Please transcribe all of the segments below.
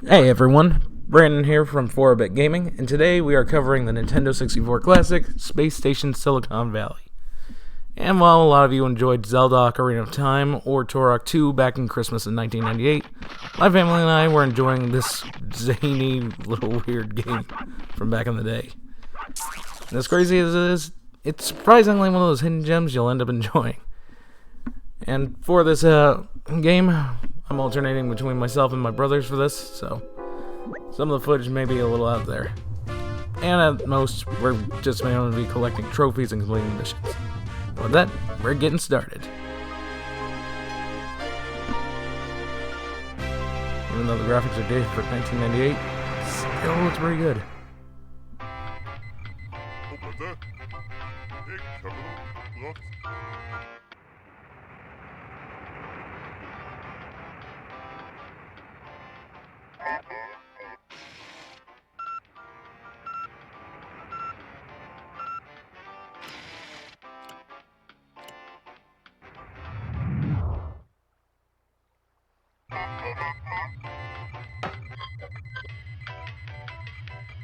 Hey everyone, Brandon here from 4-Bit Gaming, and today we are covering the Nintendo 64 classic, Space Station Silicon Valley. And while a lot of you enjoyed Zelda Ocarina of Time or Turok 2 back in Christmas in 1998, my family and I were enjoying this zany little weird game from back in the day. And as crazy as it is, it's surprisingly one of those hidden gems you'll end up enjoying. And for this game, I'm alternating between myself and my brothers for this, so some of the footage may be a little out there. And at most, we're just going to be collecting trophies and completing missions. With that, we're getting started. Even though the graphics are dated for 1998, still looks pretty good.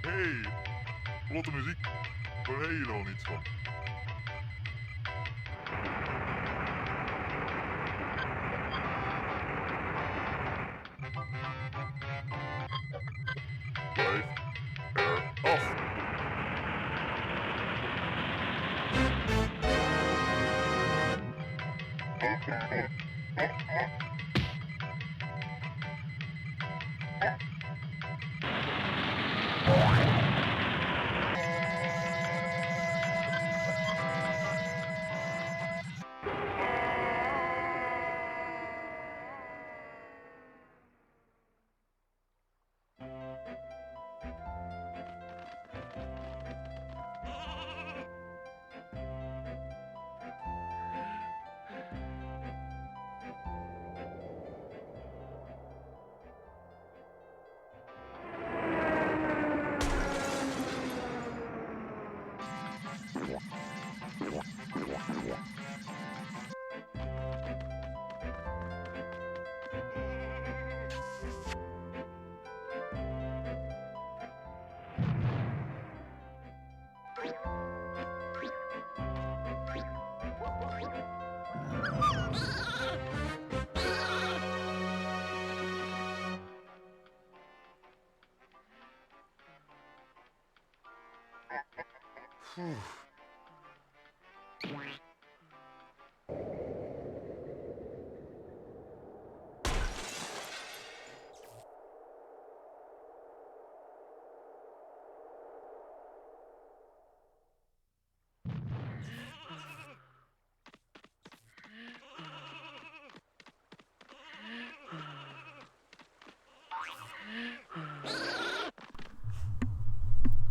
Hey, låter musik. För hej gillar hon inte så. Life, air, off.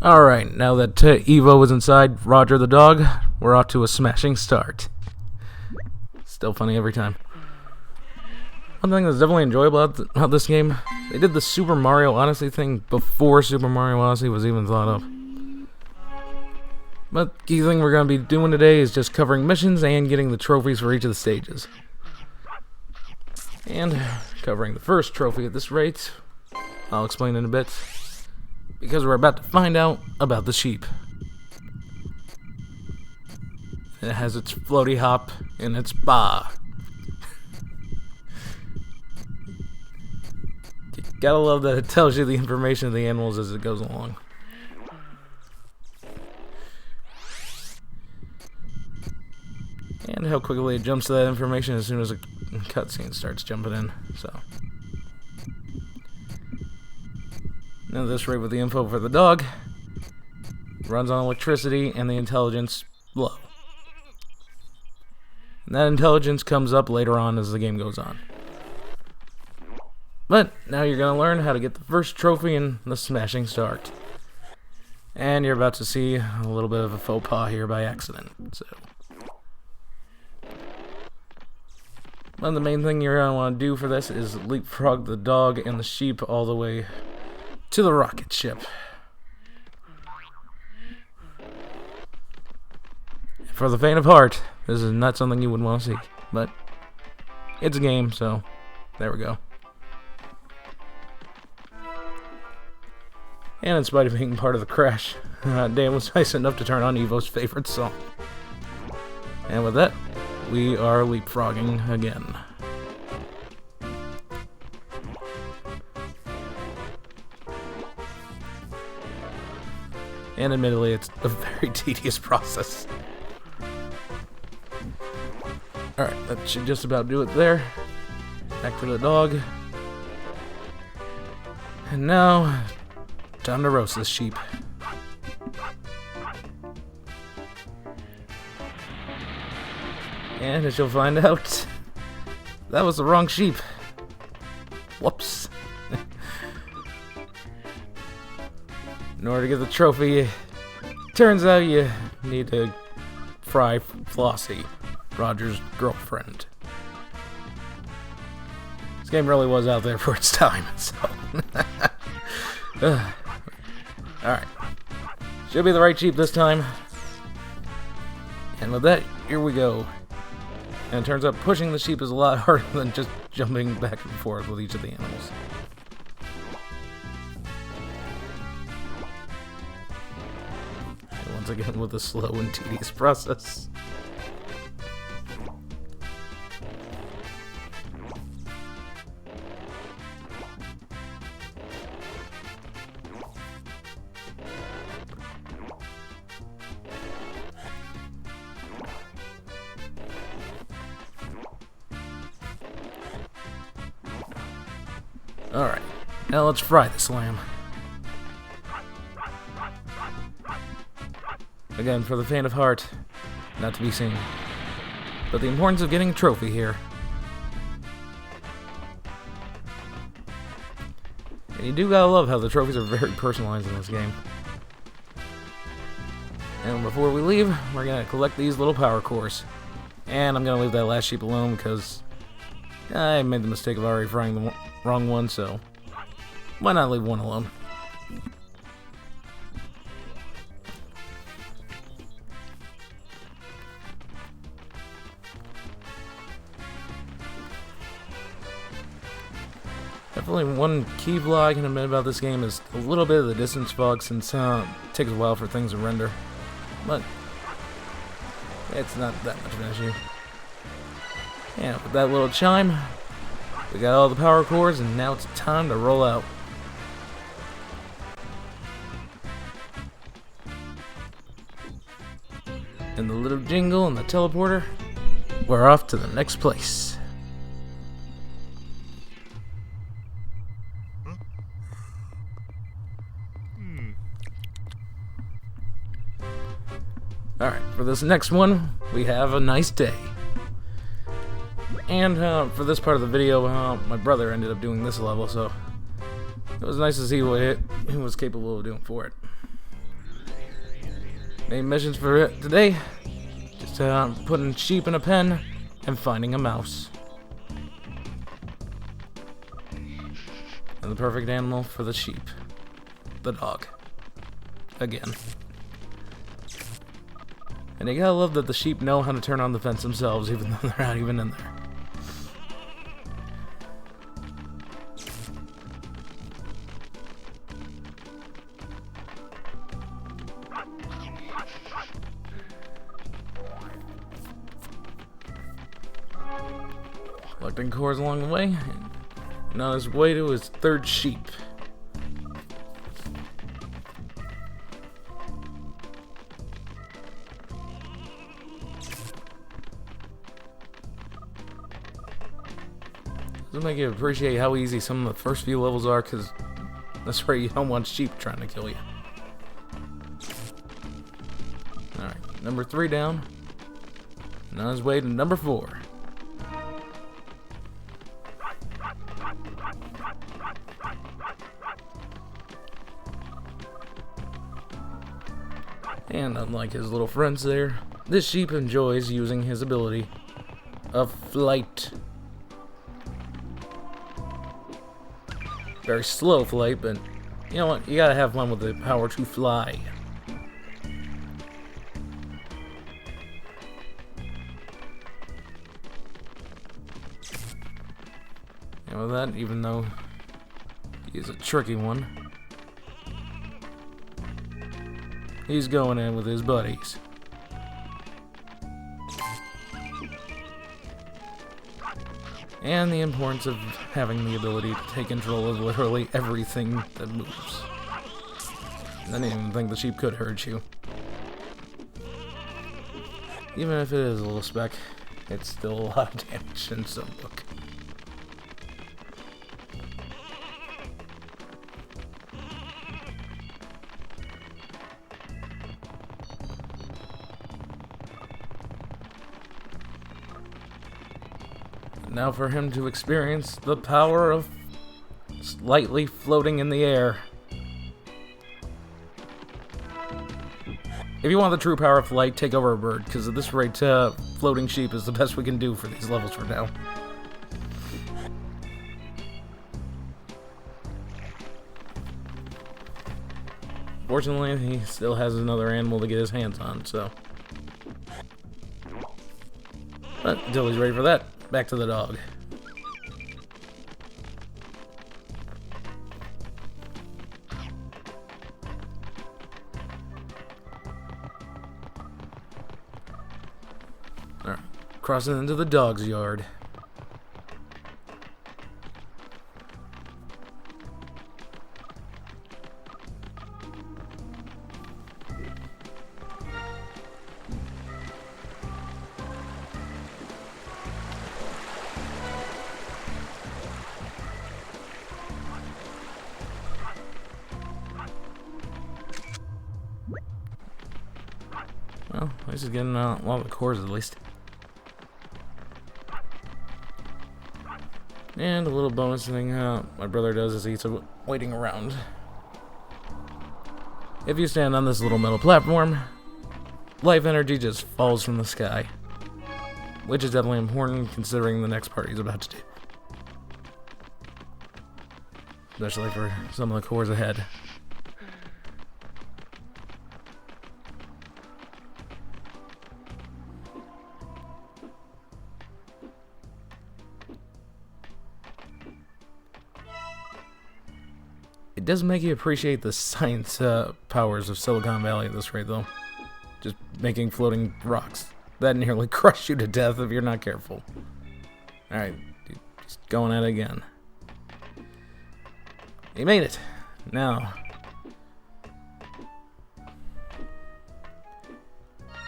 Alright, now that Evo is inside Roger the dog, we're off to a smashing start. Still funny every time. One thing that's definitely enjoyable about this game, they did the Super Mario Odyssey thing before Super Mario Odyssey was even thought of. But the key thing we're going to be doing today is just covering missions and getting the trophies for each of the stages. And covering the first trophy at this rate, I'll explain in a bit, because we're about to find out about the sheep. It has its floaty hop and its ba. You gotta love that it tells you the information of the animals as it goes along. And how quickly it jumps to that information as soon as a cutscene starts jumping in. So now this rate with the info for the dog runs on electricity and the intelligence low. And that intelligence comes up later on as the game goes on. But now you're going to learn how to get the first trophy in the smashing start. And you're about to see a little bit of a faux pas here by accident. So, well, the main thing you're going to want to do for this is leapfrog the dog and the sheep all the way to the rocket ship. For the faint of heart, this is not something you would want to see, but it's a game, so there we go. And in spite of being part of the crash, Dan was nice enough to turn on Evo's favorite song. And with that, we are leapfrogging again. And admittedly, it's a very tedious process. Alright, that should just about do it there. Back to the dog. And now, time to roast this sheep. And as you'll find out, that was the wrong sheep. Whoops. In order to get the trophy, turns out you need to fry Flossie, Roger's girlfriend. This game really was out there for its time, so... Alright. Should be the right sheep this time. And with that, here we go. And it turns out pushing the sheep is a lot harder than just jumping back and forth with each of the animals. And once again with a slow and tedious process. Alright, now let's fry this lamb. Again, for the faint of heart, not to be seen. But the importance of getting a trophy here. And you do gotta love how the trophies are very personalized in this game. And before we leave, we're gonna collect these little power cores. And I'm gonna leave that last sheep alone because I made the mistake of already frying the wrong one, so why not leave one alone? Definitely one key flaw I can admit about this game is a little bit of the distance fog, since it takes a while for things to render. But it's not that much of an issue. And with that little chime, we got all the power cores, and now it's time to roll out. And the little jingle and the teleporter, we're off to the next place. Alright, for this next one, we have a nice day. And for this part of the video, my brother ended up doing this level, so it was nice to see what he was capable of doing for it. Main missions for it today, just putting sheep in a pen and finding a mouse. And the perfect animal for the sheep, the dog. Again. And you gotta love that the sheep know how to turn on the fence themselves, even though they're not even in there. Collecting cores along the way, and on his way to his third sheep. Doesn't make you appreciate how easy some of the first few levels are, because that's where you don't want sheep trying to kill you. Alright, number 3 down, and on his way to number 4. And unlike his little friends there, this sheep enjoys using his ability of flight. Very slow flight, but you know what? You gotta have fun with the power to fly. And with that, even though he is a tricky one, he's going in with his buddies. And the importance of having the ability to take control of literally everything that moves. I didn't even think the sheep could hurt you. Even if it is a little speck, it's still a lot of damage in some book. Now for him to experience the power of slightly floating in the air. If you want the true power of flight, take over a bird, because at this rate, floating sheep is the best we can do for these levels for now. Fortunately, he still has another animal to get his hands on, so. But until he's ready for that, back to the dog. Alright, crossing into the dog's yard. Well, at least he's getting a lot of the cores at least. And a little bonus thing my brother does is he's waiting around. If you stand on this little metal platform, life energy just falls from the sky. Which is definitely important considering the next part he's about to do. Especially for some of the cores ahead. It does make you appreciate the science powers of Silicon Valley at this rate, though. Just making floating rocks that nearly crush you to death if you're not careful. Alright, just going at it again. He made it. Now.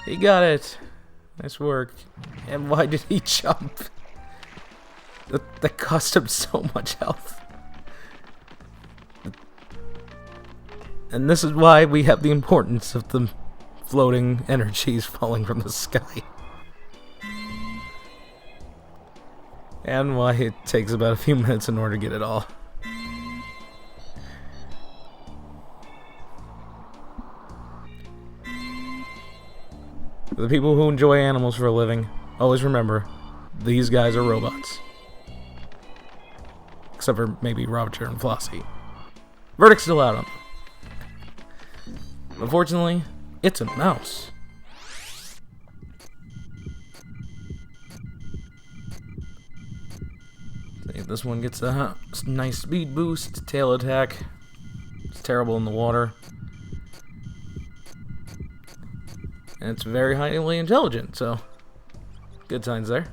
He got it. Nice work. And why did he jump? That cost him so much health. And this is why we have the importance of the floating energies falling from the sky. And why it takes about a few minutes in order to get it all. For the people who enjoy animals for a living, always remember, these guys are robots. Except for maybe Roger and Flossie. Verdict's still out on them. Unfortunately, it's a mouse. See, this one gets a nice speed boost, tail attack. It's terrible in the water. And it's very highly intelligent, so good signs there.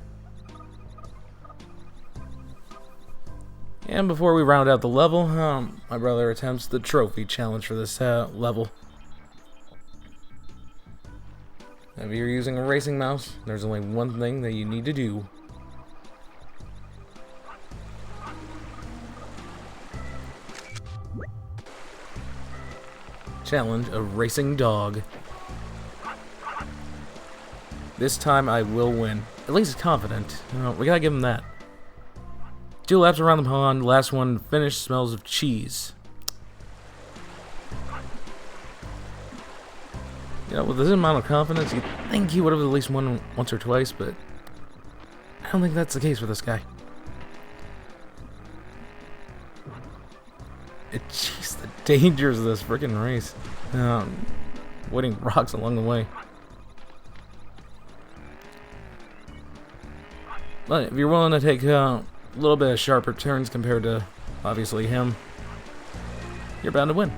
And before we round out the level, my brother attempts the trophy challenge for this level. If you're using a racing mouse, there's only one thing that you need to do. Challenge a racing dog. This time I will win. At least confident. We gotta give him that. 2 laps around the pond, last one finished, smells of cheese. You know, with this amount of confidence, you'd think he would have at least won once or twice, but I don't think that's the case for this guy. Jeez, the dangers of this freaking race. Avoiding rocks along the way. But if you're willing to take a little bit of sharper turns compared to, obviously, him, you're bound to win.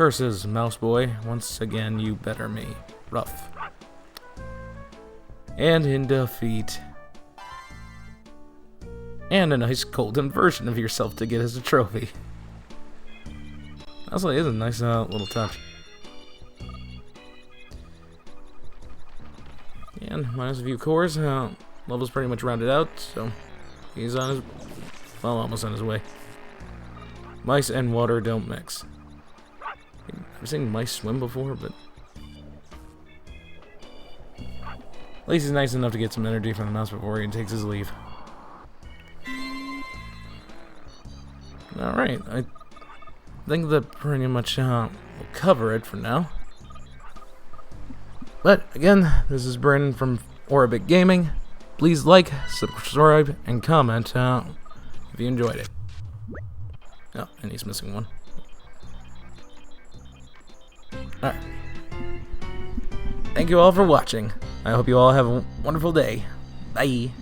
Curses, Mouse Boy. Once again, you better me. Rough. And in defeat. And a nice golden version of yourself to get as a trophy. Honestly, it's a nice little touch. And minus a few cores, level's pretty much rounded out, so he's on his, well, almost on his way. Mice and water don't mix. I've seen mice swim before, but at least he's nice enough to get some energy from the mouse before he takes his leave. Alright, I think that pretty much will cover it for now. But again, this is Brandon from Orbit Gaming. Please like, subscribe, and comment if you enjoyed it. Oh, and he's missing one. Alright. Thank you all for watching. I hope you all have a wonderful day. Bye.